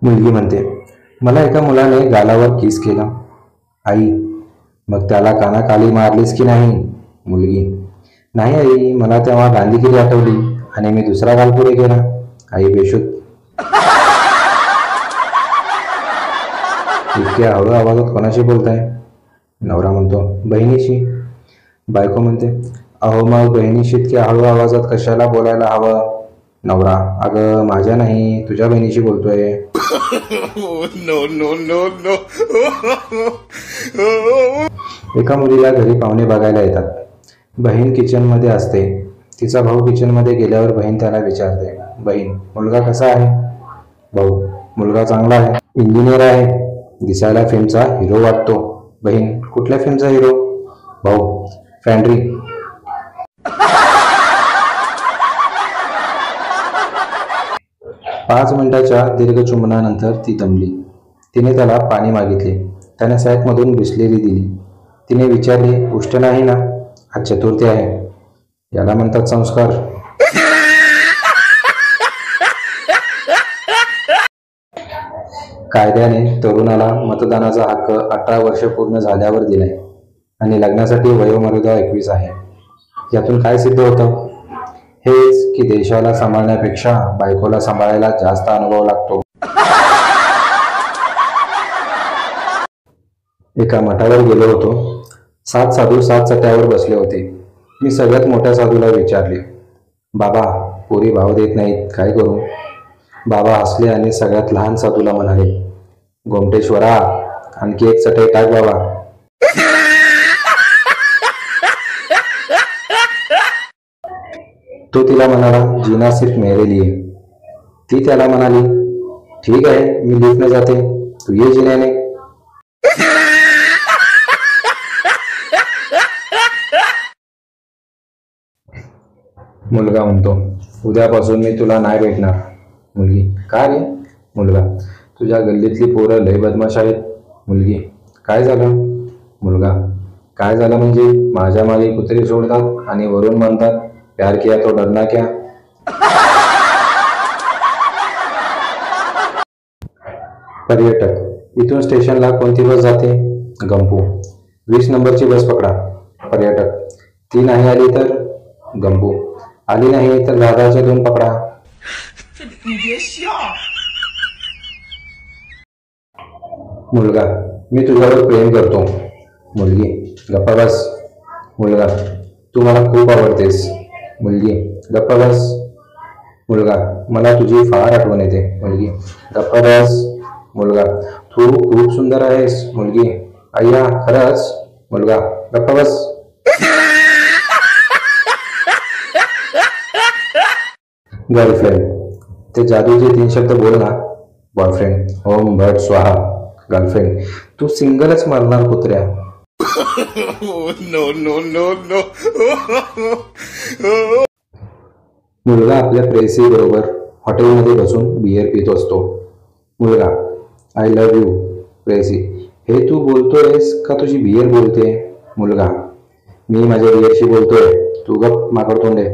मुलगी म्हणते, मला एका मुलाने गालावर किस केला. आई, मग त्याला कानाखाली मारलीस की नाही? मुलगी, नाही आई, मला तेव्हा गांधीगिरी आठवली आणि मी दुसरा गाल पुढे केला. आई बेशुद्ध. इतक्या हळू आवाजात कोणाशी बोलताय? नवरा म्हणतो, बहिणीशी. बायको म्हणते, अहो मग बहिणीशी इतक्या हळू आवाजात कशाला बोलायला हवं? नवरा, अगं माझ्या नाही, तुझ्या बहिणीशी बोलतोय. No no no no. एका मुलीला घरी पाहुणे बघायला येतात. बहीण किचनमध्ये असते. तिचा भाऊ किचनमध्ये गेल्यावर बहीण त्याला विचारते, बहीण, मुलगा कसा आहे? भाऊ, मुलगा चांगला आहे, इंजिनियर आहे, दिसायला फिल्मचा हिरो वाटतो. बहीण, कुठल्या फिल्मचा हिरो? भाऊ, फॅन्ड्री. पाच मिनिटाच्या दीर्घ चुंबनानंतर ती दमली. तिने त्याला पाणी मागितले. त्याने सॅकमधून बिस्लेरी दिली. तिने विचारले, उष्ट नाही ना? आज चतुर्थी आहे. याला म्हणतात संस्कार. कायद्याने तरुणाला मतदानाचा हक्क 18 वर्ष पूर्ण झाल्यावर दिलाय आणि लग्नासाठी वयोमर्यादा 21 आहे. यातून काय सिद्ध होतं? हेच की देशाला सांभाळण्यापेक्षा बायकोला सांभाळायला जास्त अनुभव लागतो. एका मठावर गेलो होतो. 7 साधू 7 चट्यावर बसले होते. मी सगळ्यात मोठ्या साधूला विचारले, बाबा, पोरी भाव देत नाहीत, काय करू? बाबा हसले आणि सगळ्यात लहान साधूला म्हणाले, गोमटेश्वरा, आणखी एक चटई टाक बाबा. तो तिला म्हणाला, जीना सिर्फ मेरे लिए. ती त्याला म्हणाली, ठीक आहे, मी लिफ्टने जाते, तू ये जिन्याने. मुलगा म्हणतो, उद्यापासून मी तुला नाही भेटणार. मुलगी, का रे? मुलगा, तुझ्या गल्लीतली पोरं लय बदमाश आहेत. मुलगी, काय झालं? मुलगा, काय झालं म्हणजे माझ्या मागे कुत्रे सोडतात आणि वरून म्हणतात, प्यार किया तो डरना क्या. पर्यटक, इथून स्टेशनला कोणती बस जाते? गंपू. 20 नंबरची बस पकडा. पर्यटक, ती नाही आली तर? गंपू, आली नाही तर दादाचे 2 पकडा. मुलगा, मी तुझ्यावर प्रेम करतो. मुलगी, गप्पा बस. मुलगा, तू मला खूप आवडतेस. मुलगी, गप्पा बस. मुलगा, मला तुझी फार आठवण येते. मुलगी, गप्पा बस. मुलगा, तू खूप सुंदर आहेस. मुलगी, अय्या खरंच. मुलगा, गप्पा बस. गर्लफ्रेंड, ते जादूचे 3 शब्द बोल ना. बॉयफ्रेंड, ओम भट स्वाहा. गर्लफ्रेंड, तू सिंगलच मारणार कुत्र्या. No no no no. मुलगा आपल्या प्रेयसी बरोबर हॉटेलमध्ये बसून बियर पित असतो. मुलगा, आय लव्ह यू. प्रेयसी, हे तू बोलतोयस का तुझी बियर बोलते? मुलगा, मी माझ्या बियरशी बोलतोय, तू गप माकडतोंडे.